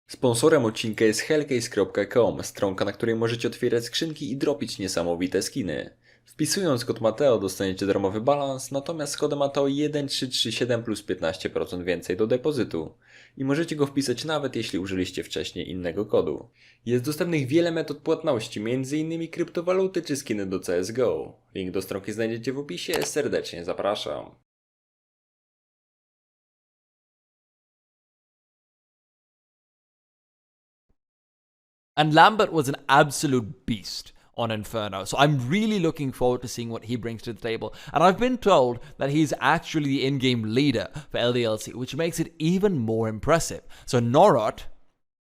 Sponsorem odcinka jest hellcase.com, stronka, na której możecie otwierać skrzynki i dropić niesamowite skiny. Wpisując kod Matheo dostaniecie darmowy balans, natomiast z kodem Matheo 1337 plus 15% więcej do depozytu. I możecie go wpisać nawet jeśli użyliście wcześniej innego kodu. Jest dostępnych wiele metod płatności, m.in. kryptowaluty czy skiny do CSGO. Link do stronki znajdziecie w opisie, serdecznie zapraszam. And Lambert was an absolute beast on Inferno. So I'm really looking forward to seeing what he brings to the table. And I've been told that he's actually the in-game leader for LDLC, which makes it even more impressive. So Norot,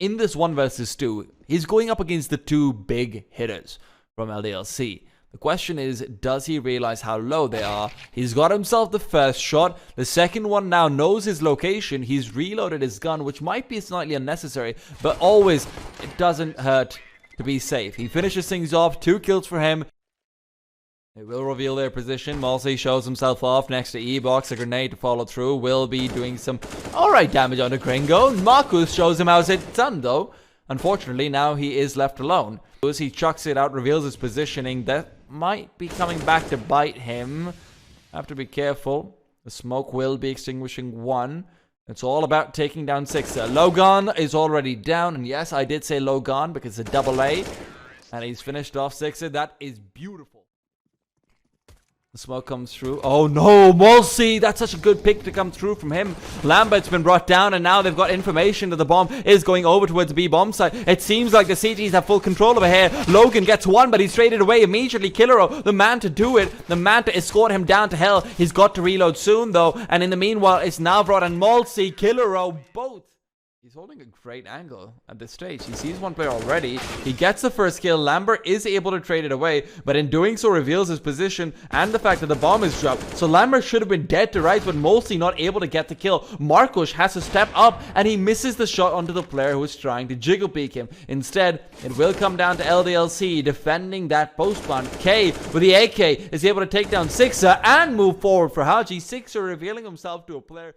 in this 1 versus 2, he's going up against the two big hitters from LDLC. The question is, does he realize how low they are? He's got himself the first shot. The second one now knows his location. He's reloaded his gun, which might be slightly unnecessary, but always, it doesn't hurt to be safe. He finishes things off. 2 kills for him. They will reveal their position. Malsey shows himself off next to E-Box. A grenade to follow through. Will be doing some alright damage on the Gringo. Marcus shows him how it's done, though. Unfortunately, now he is left alone. As he chucks it out, reveals his positioning. That might be coming back to bite him. Have to be careful. The smoke will be extinguishing 1. It's all about taking down 6. Logan is already down. And yes, I did say Logan because it's a double A. And he's finished off 6. That is beautiful. The smoke comes through. Oh no, Malsey! That's such a good pick to come through from him. Lambert's been brought down and now they've got information that the bomb is going over towards the B bomb site. It seems like the CGs have full control over here. Logan gets 1, but he's traded away immediately. Killero, the man to do it. The man to escort him down to hell. He's got to reload soon though. And in the meanwhile, it's Navrot and Malsey. Killero, both. He's holding a great angle at this stage. He sees one player already. He gets the first kill. Lambert is able to trade it away, but in doing so reveals his position and the fact that the bomb is dropped. So Lambert should have been dead to rights, but Malsey not able to get the kill. Marcus has to step up, and he misses the shot onto the player who is trying to jiggle peek him. Instead, it will come down to LDLC defending that post plant. K with the AK is able to take down Sixer and move forward for Haji. Sixer revealing himself to a player.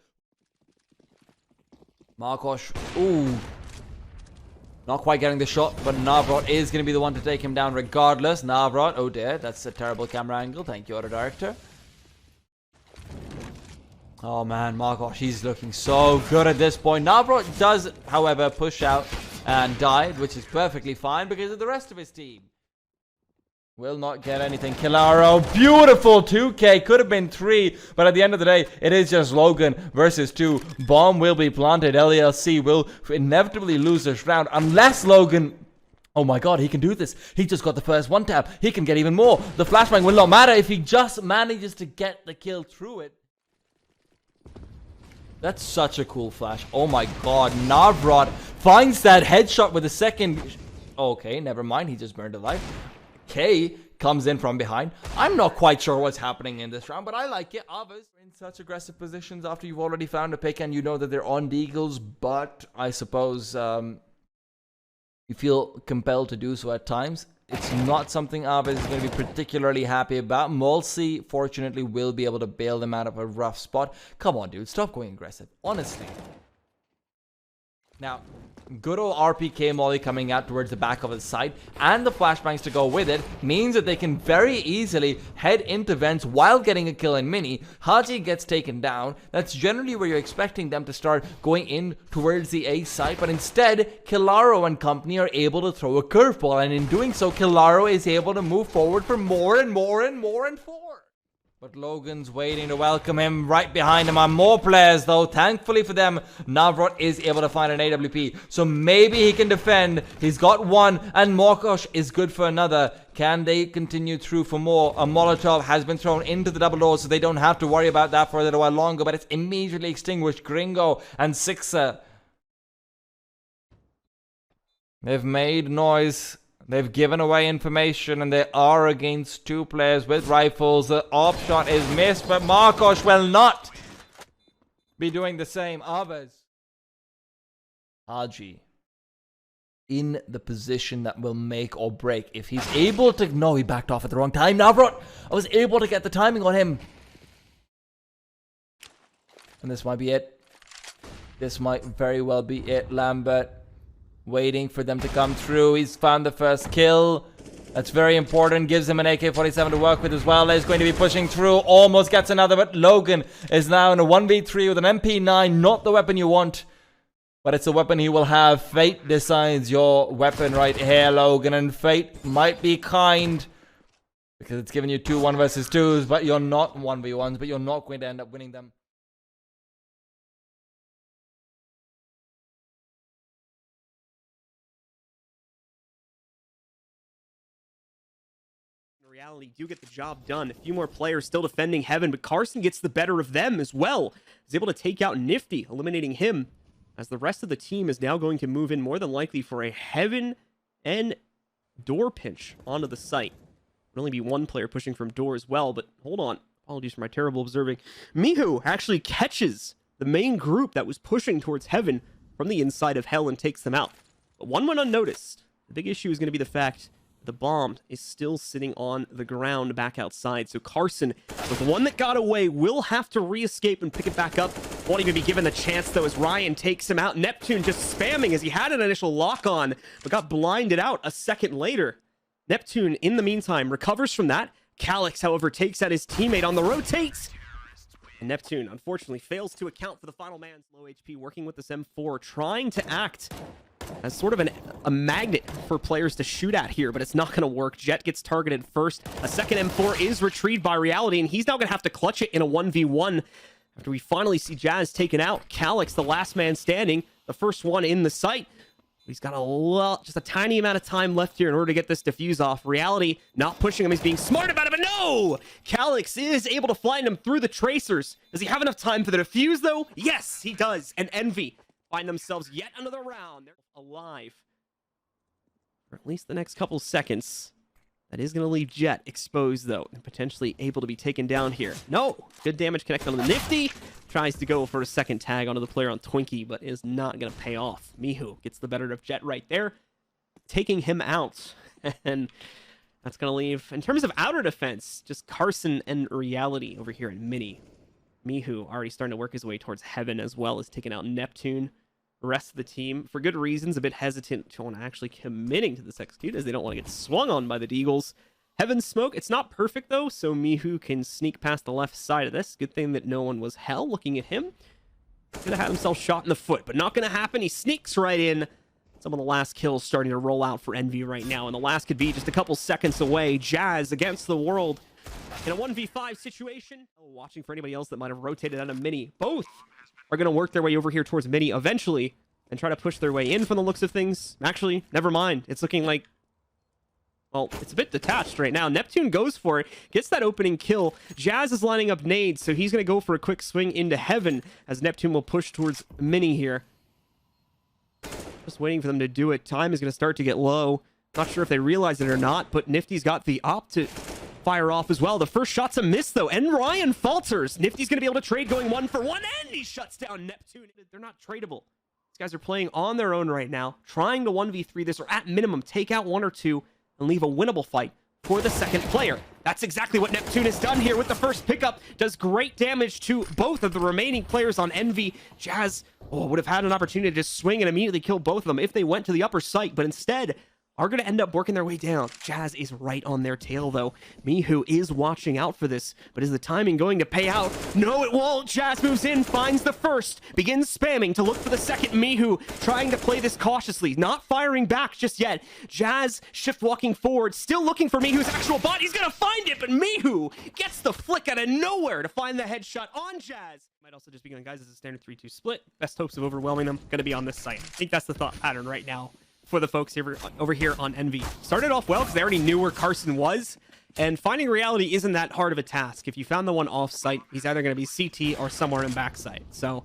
Marcos, ooh, not quite getting the shot, but Navrot is going to be the one to take him down regardless. Navrot, oh dear, that's a terrible camera angle. Thank you, auto director. Oh man, Marcos, he's looking so good at this point. Navrot does, however, push out and died, which is perfectly fine because of the rest of his team. Will not get anything. Killaro, beautiful 2K. Could have been 3, but at the end of the day, it is just Logan versus 2. Bomb will be planted. LDLC will inevitably lose this round unless Logan... Oh my god, he can do this. He just got the first 1 tap. He can get even more. The flashbang will not matter if he just manages to get the kill through it. That's such a cool flash. Oh my god, Navrot finds that headshot with a second... Okay, never mind. He just burned alive. K comes in from behind. I'm not quite sure what's happening in this round, but I like it. AVEZ in such aggressive positions after you've already found a pick and you know that they're on deagles, but I suppose you feel compelled to do so at times. It's not something AVEZ is going to be particularly happy about. Malsey, fortunately, will be able to bail them out of a rough spot. Come on, dude. Stop going aggressive. Honestly. Now, good old RPK molly coming out towards the back of the site and the flashbangs to go with it means that they can very easily head into vents while getting a kill in mini. Haji gets taken down. That's generally where you're expecting them to start going in towards the A site, but instead Killaro and company are able to throw a curveball, and in doing so Killaro is able to move forward for more and more and more and 4. But Logan's waiting to welcome him. Right behind him are more players, though. Thankfully for them, Navrot is able to find an AWP. So maybe he can defend. He's got 1, and Marcos is good for another. Can they continue through for more? A Molotov has been thrown into the double doors, so they don't have to worry about that for a little while longer. But it's immediately extinguished. Gringo and Sixer. They've made noise. They've given away information, and they are against 2 players with rifles. The op shot is missed, but Marcos will not be doing the same. AVEZ. Haji in the position that will make or break. If he's able to... No, he backed off at the wrong time. Navrot, I was able to get the timing on him. And this might be it. This might very well be it. Lambert waiting for them to come through. He's found the first kill. That's very important. Gives him an AK-47 to work with as well. He's going to be pushing through. Almost gets another, but Logan is now in a 1v3 with an MP9. Not the weapon you want, but it's a weapon he will have. Fate decides your weapon right here, Logan. And Fate might be kind, because it's giving you 2 1 versus 2s, but you're not 1v1s, but you're not going to end up winning them. Reality do get the job done. A few more players still defending Heaven, but Carson gets the better of them as well. He's able to take out Nifty, eliminating him, as the rest of the team is now going to move in more than likely for a Heaven and door pinch onto the site. There'll only be one player pushing from door as well, but hold on. Apologies for my terrible observing. MICHU actually catches the main group that was pushing towards Heaven from the inside of Hell and takes them out. But one went unnoticed. The big issue is going to be the fact the bomb is still sitting on the ground back outside. So Carson, with the one that got away, will have to re-escape and pick it back up. Won't even be given the chance, though, as Ryan takes him out. Neptune just spamming as he had an initial lock on, but got blinded out a second later. Neptune, in the meantime, recovers from that. Calyx, however, takes out his teammate on the rotate. And Neptune, unfortunately, fails to account for the final man's low HP, working with this M4, trying to act as sort of a magnet for players to shoot at here, but it's not going to work. Jet gets targeted first. A second M4 is retrieved by Reality, and he's now going to have to clutch it in a 1v1 after we finally see Jazz taken out. Calyx, the last man standing, the first one in the site. He's got just a tiny amount of time left here in order to get this defuse off. Reality not pushing him. He's being smart about it, but no! Calyx is able to find him through the tracers. Does he have enough time for the defuse, though? Yes, he does. And Envy find themselves yet another round. They're alive for at least the next couple seconds. That is going to leave Jet exposed, though, and potentially able to be taken down here. No! Good damage connected on the Nifty. Tries to go for a second tag onto the player on Twinkie, but is not going to pay off. MICHU gets the better of Jet right there, taking him out. And that's going to leave, in terms of outer defense, just Carson and Reality over here in Mini. MICHU already starting to work his way towards Heaven, as well as taking out Neptune. The rest of the team, for good reasons, a bit hesitant on actually committing to this execute, as they don't want to get swung on by the Deagles. Heaven's smoke, it's not perfect, though, so MICHU can sneak past the left side of this. Good thing that no one was Hell looking at him. Could have had himself shot in the foot, but not going to happen. He sneaks right in. Some of the last kills starting to roll out for Envy right now, and the last could be just a couple seconds away. Jazz against the world in a 1v5 situation. Oh, watching for anybody else that might have rotated out of Mini. Both are going to work their way over here towards Mini eventually and try to push their way in from the looks of things. Actually, never mind. It's looking like, well, it's a bit detached right now. Neptune goes for it, gets that opening kill. Jazz is lining up nades, so he's going to go for a quick swing into Heaven as Neptune will push towards Mini here. Just waiting for them to do it. Time is going to start to get low. Not sure if they realize it or not, but Nifty's got the op to fire off as well. The first shot's a miss, though, and Ryan falters. Nifty's going to be able to trade going 1-for-1, and he shuts down Neptune. They're not tradable. These guys are playing on their own right now, trying to 1v3 this, or at minimum, take out 1 or 2 and leave a winnable fight for the second player. That's exactly what Neptune has done here with the first pickup. Does great damage to both of the remaining players on Envy. Jazz would have had an opportunity to just swing and immediately kill both of them if they went to the upper site, but instead are going to end up working their way down. Jazz is right on their tail, though. MICHU is watching out for this, but is the timing going to pay out? No, it won't. Jazz moves in, finds the first, begins spamming to look for the second. MICHU trying to play this cautiously, not firing back just yet. Jazz shift walking forward, still looking for MICHU's actual bot. He's going to find it, but MICHU gets the flick out of nowhere to find the headshot on Jazz. Might also just be going, guys, this is a standard 3-2 split. Best hopes of overwhelming them going to be on this site. I think that's the thought pattern right now for the folks over here on Envy. Started off well because they already knew where Carson was, and finding Reality isn't that hard of a task. If you found the one off-site, he's either going to be CT or somewhere in backside. So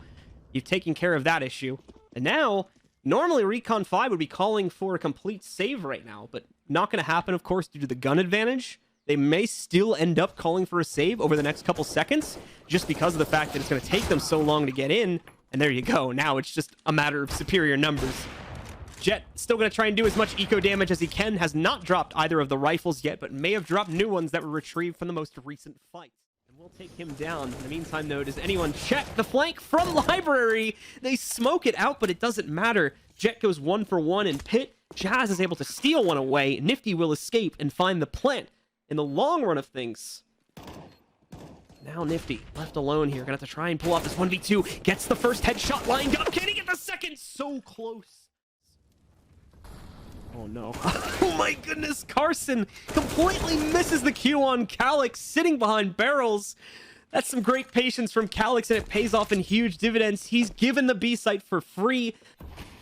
you've taken care of that issue. And now, normally Recon 5 would be calling for a complete save right now, but not going to happen, of course, due to the gun advantage. They may still end up calling for a save over the next couple seconds, just because of the fact that it's going to take them so long to get in. And there you go. Now it's just a matter of superior numbers. Jet still going to try and do as much eco damage as he can. Has not dropped either of the rifles yet, but may have dropped new ones that were retrieved from the most recent fight. And we'll take him down. In the meantime, though, does anyone check the flank from Library? They smoke it out, but it doesn't matter. Jet goes 1 for 1 in pit. Jazz is able to steal one away. Nifty will escape and find the plant. In the long run of things, now Nifty left alone here. Gonna have to try and pull off this 1v2. Gets the first headshot lined up. Can he get the second? So close. Oh no. Oh my goodness. Carson completely misses the Q on Calyx, sitting behind barrels. That's some great patience from Calyx, and it pays off in huge dividends. He's given the B site for free.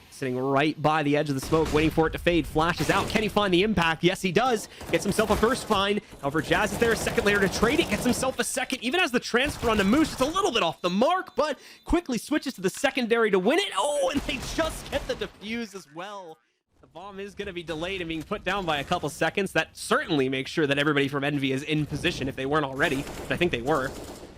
Sitting right by the edge of the smoke, waiting for it to fade. Flashes out. Can he find the impact? Yes, he does. Gets himself a first find. However, Jazz is there a second later to trade it. Gets himself a second. Even as the transfer onto Moose, it's a little bit off the mark, but quickly switches to the secondary to win it. Oh, and they just get the defuse as well. The bomb is going to be delayed and being put down by a couple seconds. That certainly makes sure that everybody from Envy is in position if they weren't already, but I think they were.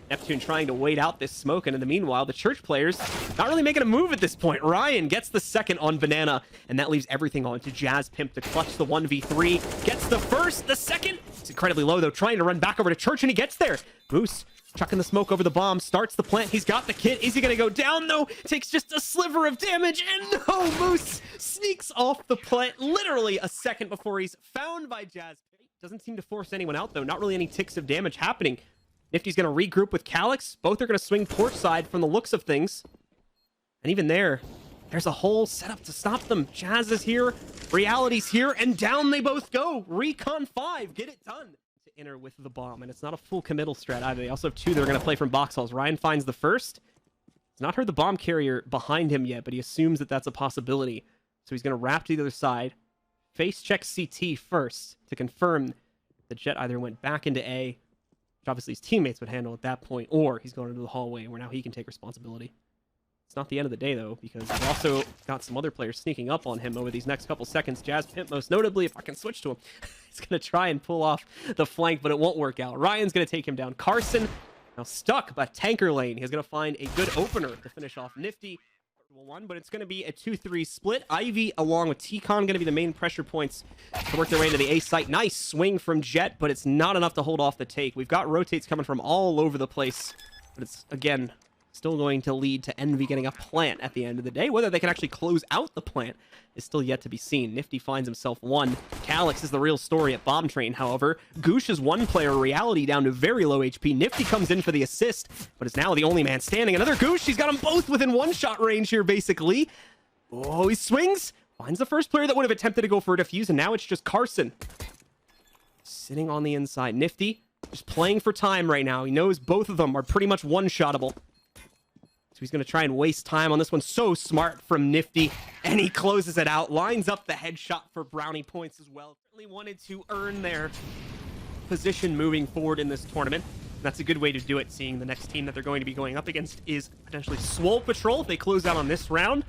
Neptune trying to wait out this smoke, and in the meanwhile, the Church players not really making a move at this point. Ryan gets the second on Banana, and that leaves everything on to Jazz Pimp to clutch the 1v3. Gets the first, the second. It's incredibly low, though, trying to run back over to Church, and he gets there. Moose chucking the smoke over the bomb, starts the plant. He's got the kit. Is he going to go down, though? Takes just a sliver of damage, and no, Moose sneaks off the plant literally a second before he's found by Jazz. Doesn't seem to force anyone out, though. Not really any ticks of damage happening. Nifty's going to regroup with Calyx. Both are going to swing port side from the looks of things. And even there's a whole setup to stop them. Jazz is here. Reality's here. And down they both go. Recon 5. Get it done. To enter with the bomb. And it's not a full committal strat either. They also have two that are going to play from box halls. Ryan finds the first. He's not heard the bomb carrier behind him yet, but he assumes that that's a possibility. So he's going to wrap to the other side. Face check CT first to confirm the Jet either went back into A, which obviously his teammates would handle at that point, or he's going into the hallway where now he can take responsibility. It's not the end of the day, though, because we've also got some other players sneaking up on him over these next couple seconds. Jazz Pimp, most notably, if I can switch to him, he's going to try and pull off the flank, but it won't work out. Ryan's going to take him down. Carson, now stuck by Tanker Lane. He's going to find a good opener to finish off Nifty. One, but it's going to be a 2-3 split. Ivy along with T-Con going to be the main pressure points to work their way into the A site. Nice swing from Jet, but it's not enough to hold off the take. We've got rotates coming from all over the place, but it's, again, still going to lead to Envy getting a plant at the end of the day. Whether they can actually close out the plant is still yet to be seen. Nifty finds himself one. Calyx is the real story at Bomb Train, however. Goosh is one player, Reality down to very low HP. Nifty comes in for the assist, but is now the only man standing. Another Goosh. He's got them both within one-shot range here, basically. Oh, he swings. Finds the first player that would have attempted to go for a defuse, and now it's just Carson. Sitting on the inside. Nifty just playing for time right now. He knows both of them are pretty much one-shottable. So he's going to try and waste time on this one. So smart from Nifty. And he closes it out. Lines up the headshot for brownie points as well. Certainly wanted to earn their position moving forward in this tournament. And that's a good way to do it, seeing the next team that they're going to be going up against is potentially Swole Patrol. If they close out on this round,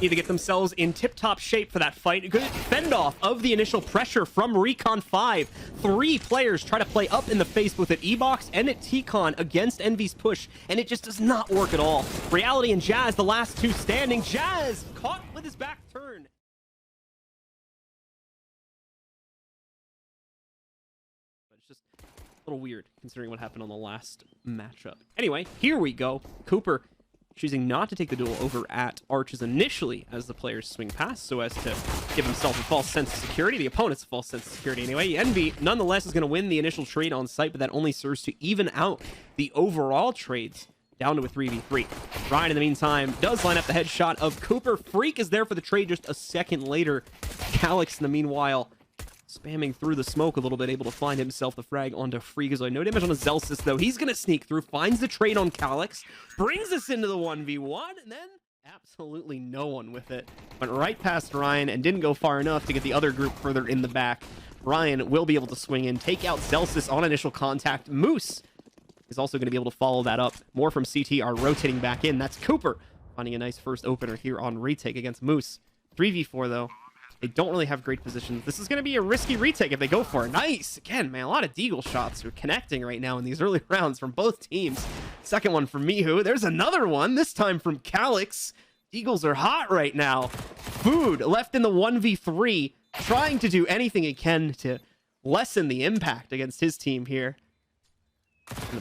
either get themselves in tip-top shape for that fight. A good fend-off of the initial pressure from Recon 5. 3 players try to play up in the face both at E-Box and at T-Con against Envy's push, and it just does not work at all. Reality and Jazz, the last two standing. Jazz caught with his back turned. But it's just a little weird considering what happened on the last matchup. Anyway, here we go. Cooper choosing not to take the duel over at Arches initially as the players swing past, so as to give himself a false sense of security. The opponent's a false sense of security anyway. Envy, nonetheless, is going to win the initial trade on site, but that only serves to even out the overall trades down to a 3v3. Ryan, in the meantime, does line up the headshot of Cooper. Freak is there for the trade just a second later. Calyx, in the meanwhile, spamming through the smoke a little bit, able to find himself the frag onto Freakazoid. No damage on a Zelsis, though. He's going to sneak through, finds the trade on Calyx, brings us into the 1v1, and then absolutely no one with it. Went right past Ryan and didn't go far enough to get the other group further in the back. Ryan will be able to swing in, take out Zelsis on initial contact. Moose is also going to be able to follow that up. More from CT are rotating back in. That's Cooper finding a nice first opener here on retake against Moose. 3v4, though. They don't really have great positions. This is going to be a risky retake if they go for it. Nice. Again, man, a lot of Deagle shots are connecting right now in these early rounds from both teams. Second one from MICHU. There's another one, this time from Calyx. Deagles are hot right now. Food left in the 1v3, trying to do anything he can to lessen the impact against his team here.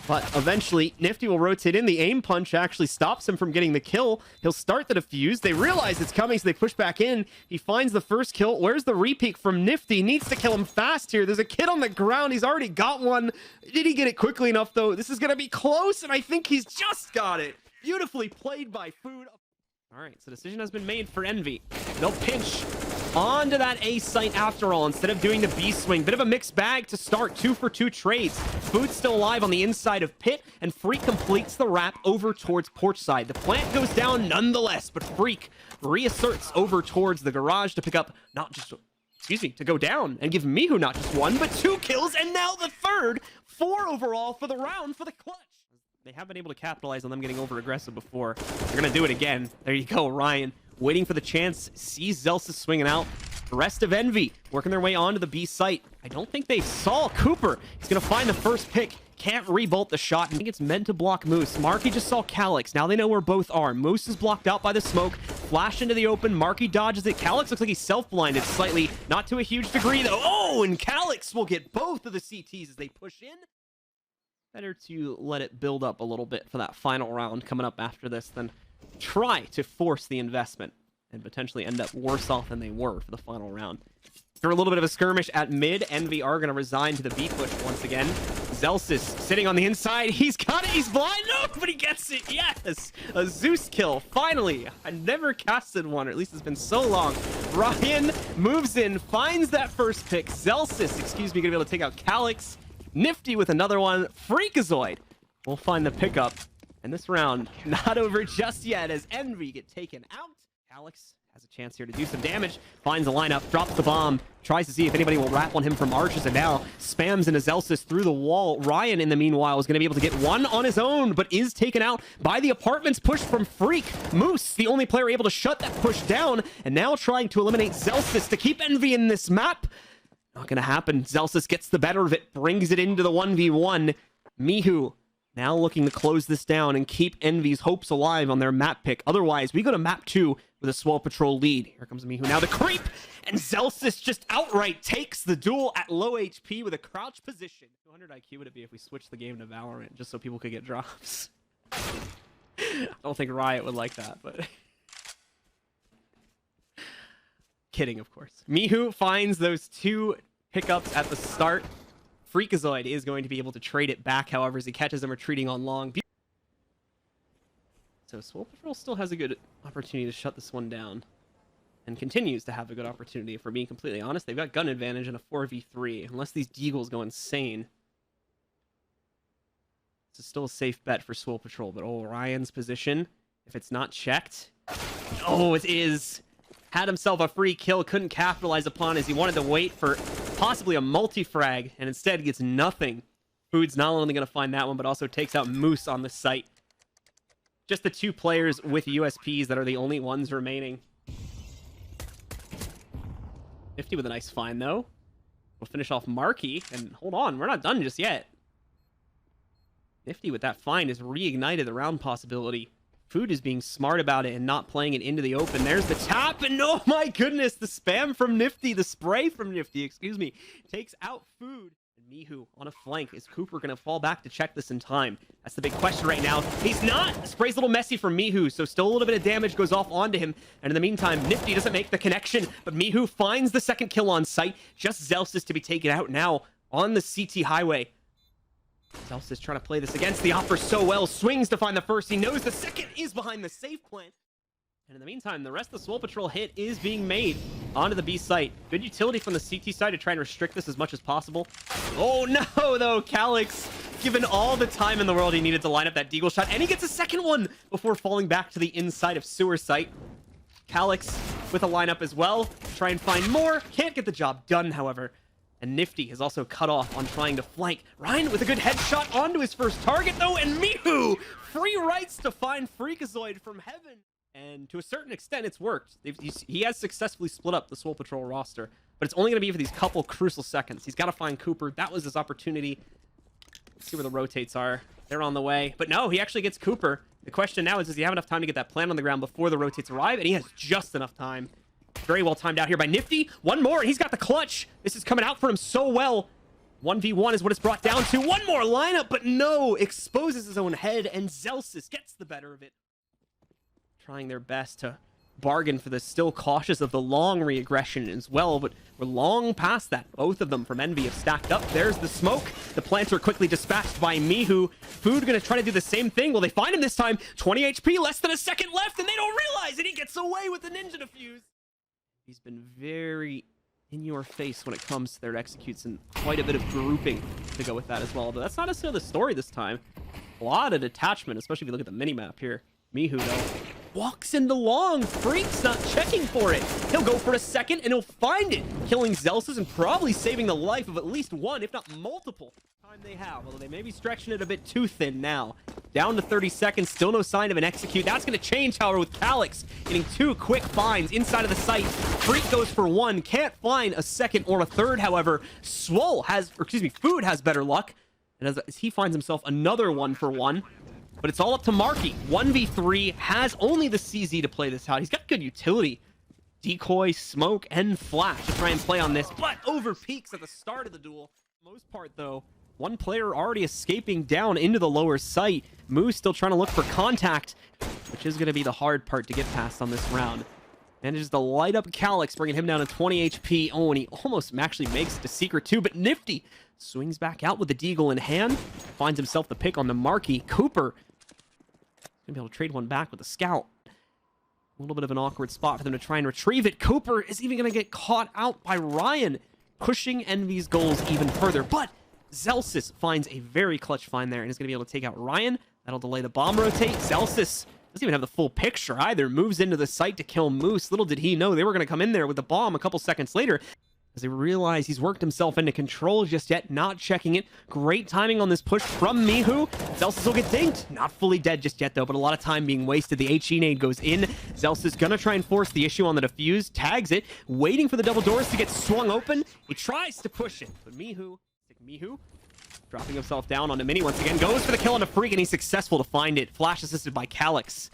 But eventually, Nifty will rotate in. The aim punch actually stops him from getting the kill. He'll start the defuse. They realize it's coming, so they push back in. He finds the first kill. Where's the repeat from Nifty? Needs to kill him fast here. There's a kid on the ground. He's already got one. Did he get it quickly enough, though? This is going to be close, and I think he's just got it. Beautifully played by Food. All right, so decision has been made for Envy. They'll pinch onto that A site after all, instead of doing the B swing. Bit of a mixed bag to start. 2 for 2 trades. Food's still alive on the inside of Pit, and Freak completes the wrap over towards porch side. The plant goes down nonetheless, but Freak reasserts over towards the garage to pick up not just, to go down and give MICHU not just 1, but 2 kills, and now the third. 4 overall for the round for the clutch. They have been able to capitalize on them getting over aggressive before. They're going to do it again. There you go, Ryan. Waiting for the chance. Sees Zelsis swinging out. The rest of Envy working their way onto the B site. I don't think they saw Cooper. He's going to find the first pick. Can't rebolt the shot. I think it's meant to block Moose. Marky just saw Calyx. Now they know where both are. Moose is blocked out by the smoke. Flash into the open. Marky dodges it. Calyx looks like he's self-blinded slightly. Not to a huge degree, though. Oh, and Calyx will get both of the CTs as they push in. Better to let it build up a little bit for that final round coming up after this than try to force the investment and potentially end up worse off than they were for the final round. After a little bit of a skirmish at mid, Envy are going to resign to the B push once again. Zelsis sitting on the inside. He's got it. He's blind. No, but he gets it. Yes. A Zeus kill. Finally. I never casted one, or at least it's been so long. Ryan moves in, finds that first pick. Zelsis, going to be able to take out Calyx. Nifty with another one. Freakazoid will find the pickup. And this round, not over just yet as Envy get taken out. Calyx has a chance here to do some damage. Finds the lineup, drops the bomb, tries to see if anybody will wrap on him from arches, and now spams into Zelsis through the wall. Ryan, in the meanwhile, is going to be able to get one on his own, but is taken out by the apartments push from Freak. Moose, the only player able to shut that push down, and now trying to eliminate Zelsis to keep Envy in this map. Not gonna happen. Zelsis gets the better of it, brings it into the 1v1. MICHU now looking to close this down and keep Envy's hopes alive on their map pick. Otherwise, we go to map 2 with a Swell Patrol lead. Here comes MICHU now, the creep, and Zelsis just outright takes the duel at low HP with a crouch position. 200 IQ would it be if we switched the game to Valorant just so people could get drops? I don't think Riot would like that, but... Kidding, of course. MICHU finds those 2 pickups at the start. Freakazoid is going to be able to trade it back, however, as he catches them retreating on long. So Swell Patrol still has a good opportunity to shut this one down. And continues to have a good opportunity, if we're being completely honest. They've got gun advantage in a 4v3, unless these Deagles go insane. This is still a safe bet for Swell Patrol, but Ryan's position, if it's not checked... Oh, it is! Had himself a free kill, couldn't capitalize upon as he wanted to wait for possibly a multi-frag, and instead gets nothing. Food's not only going to find that one, but also takes out Moose on the site. Just the 2 players with USPs that are the only ones remaining. Nifty with a nice find, though. We'll finish off Marky, and hold on, we're not done just yet. Nifty with that find has reignited the round possibility. Food is being smart about it and not playing it into the open. There's the tap, and oh my goodness, the spam from Nifty, the spray from Nifty, takes out Food. And MICHU on a flank. Is Cooper going to fall back to check this in time? That's the big question right now. He's not! Spray's a little messy from MICHU, so still a little bit of damage goes off onto him. And in the meantime, Nifty doesn't make the connection, but MICHU finds the second kill on site. Just Zelsis to be taken out now on the CT highway. Zelsis trying to play this against the offer so well. Swings to find the first. He knows the second is behind the safe plant. And in the meantime, the rest of the Swell Patrol hit is being made onto the B site. Good utility from the CT side to try and restrict this as much as possible. Oh no, though. Calyx, given all the time in the world he needed to line up that Deagle shot. And he gets a second one before falling back to the inside of Sewer site. Calyx with a lineup as well. Try and find more. Can't get the job done, however. And Nifty is also cut off on trying to flank. Ryan with a good headshot onto his first target, though, and MICHU! Free rights to find Freakazoid from heaven. And to a certain extent, it's worked. He has successfully split up the Swell Patrol roster, but it's only going to be for these couple crucial seconds. He's got to find Cooper. That was his opportunity. Let's see where the rotates are. They're on the way. But no, he actually gets Cooper. The question now is, does he have enough time to get that plant on the ground before the rotates arrive? And he has just enough time. Very well timed out here by Nifty. One more, and he's got the clutch. This is coming out for him so well. 1v1 is what it's brought down to. One more lineup, but no, exposes his own head, and Zelsis gets the better of it. Trying their best to bargain for this, still cautious of the long re-aggression as well, but we're long past that. Both of them from Envy have stacked up. There's the smoke. The planter quickly dispatched by MICHU. Food gonna try to do the same thing. Will they find him this time? 20 HP, less than a second left, and they don't realize it. He gets away with the ninja defuse. He's been very in your face when it comes to their executes, and quite a bit of grouping to go with that as well. But that's not necessarily the story this time. A lot of detachment, especially if you look at the mini-map here. MICHU, though, walks into long. Freak's not checking for it. He'll go for a second, and he'll find it, killing Zelsis and probably saving the life of at least one, if not multiple. Time they have, although they may be stretching it a bit too thin now. Down to 30 seconds, still no sign of an execute. That's going to change, however, with Calyx getting 2 quick finds inside of the site. Freak goes for 1, can't find a second or a third, however. Food has better luck, and as he finds himself another 1 for 1. But it's all up to Marky. 1v3, has only the CZ to play this out. He's got good utility. Decoy, smoke, and flash to try and play on this, but over peaks at the start of the duel. For the most part, though, one player already escaping down into the lower site. Moose still trying to look for contact, which is going to be the hard part to get past on this round. Manages to light up Calyx, bringing him down to 20 HP. Oh, and he almost actually makes it to Secret too, but Nifty swings back out with the Deagle in hand. Finds himself the pick on the Marky. Cooper gonna be able to trade one back with the Scout. A little bit of an awkward spot for them to try and retrieve it. Cooper is even going to get caught out by Ryan, pushing Envy's goals even further. But Zelsis finds a very clutch find there and is going to be able to take out Ryan. That'll delay the bomb rotate. Zelsis doesn't even have the full picture either. Moves into the site to kill Moose. Little did he know they were going to come in there with the bomb a couple seconds later, as they realize he's worked himself into control just yet, not checking it. Great timing on this push from MICHU. Zelsis will get dinked. Not fully dead just yet, though, but a lot of time being wasted. The HE nade goes in. Zelsis gonna try and force the issue on the defuse. Tags it, waiting for the double doors to get swung open. He tries to push it, but MICHU, dropping himself down onto Mini once again, goes for the kill on the Freak, and he's successful to find it. Flash assisted by Calyx.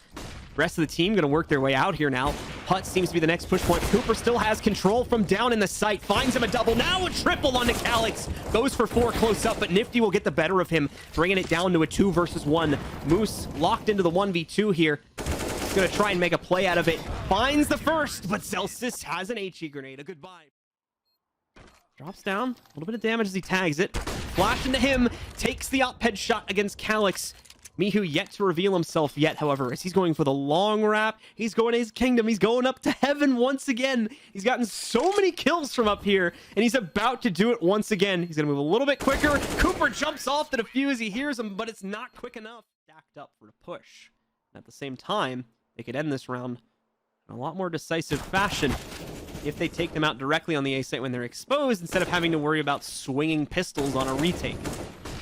Rest of the team gonna work their way out here now. Hut seems to be the next push point. Cooper still has control from down in the site. Finds him a double. Now a triple onto Calyx. Goes for 4 close up, but Nifty will get the better of him, bringing it down to a 2 versus 1. Moose locked into the 1v2 here. He's gonna try and make a play out of it. Finds the first, but Zelsis has an HE grenade. A goodbye. Drops down. A little bit of damage as he tags it. Flash into him. Takes the op headshot against Calyx. MICHU yet to reveal himself yet, however, as he's going for the long wrap. He's going to his kingdom. He's going up to heaven once again. He's gotten so many kills from up here, and he's about to do it once again. He's going to move a little bit quicker. Cooper jumps off the defuse. He hears him, but it's not quick enough. Stacked up for the push. And at the same time, they could end this round in a lot more decisive fashion if they take them out directly on the A site when they're exposed, instead of having to worry about swinging pistols on a retake.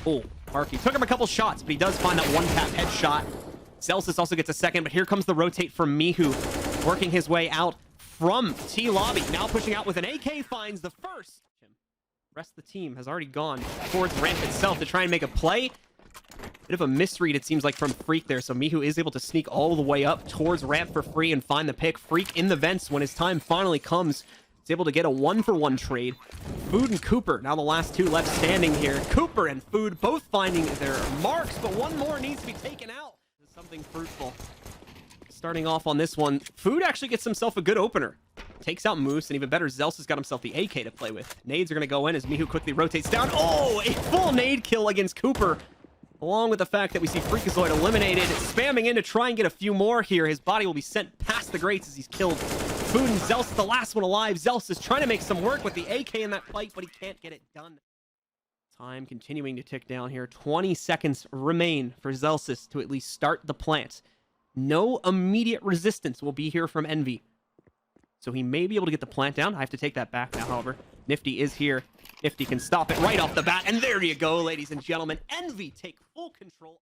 Oh, Marky took him a couple shots, but he does find that one-tap headshot. Zelsis also gets a second, but here comes the rotate from MICHU, working his way out from T-Lobby. Now pushing out with an AK, finds the first. The rest of the team has already gone towards ramp itself to try and make a play. Bit of a misread, it seems like, from Freak there, so MICHU is able to sneak all the way up towards ramp for free and find the pick. Freak in the vents when his time finally comes. He's able to get a 1-for-1 trade. Food and Cooper, now the last 2 left standing here. Cooper and Food both finding their marks, but one more needs to be taken out. This is something fruitful. Starting off on this one, Food actually gets himself a good opener. Takes out Moose, and even better, Zelsis has got himself the AK to play with. Nades are going to go in as MICHU quickly rotates down. Oh, a full nade kill against Cooper. Along with the fact that we see Freakazoid eliminated, spamming in to try and get a few more here. His body will be sent past the grates as he's killed. Food and Zelsis, the last one alive. Zelsis is trying to make some work with the AK in that fight, but he can't get it done. Time continuing to tick down here. 20 seconds remain for Zelsis to at least start the plant. No immediate resistance will be here from Envy, so he may be able to get the plant down. I have to take that back now, however. Nifty is here. Nifty can stop it right off the bat, and there you go, ladies and gentlemen. Envy take full control.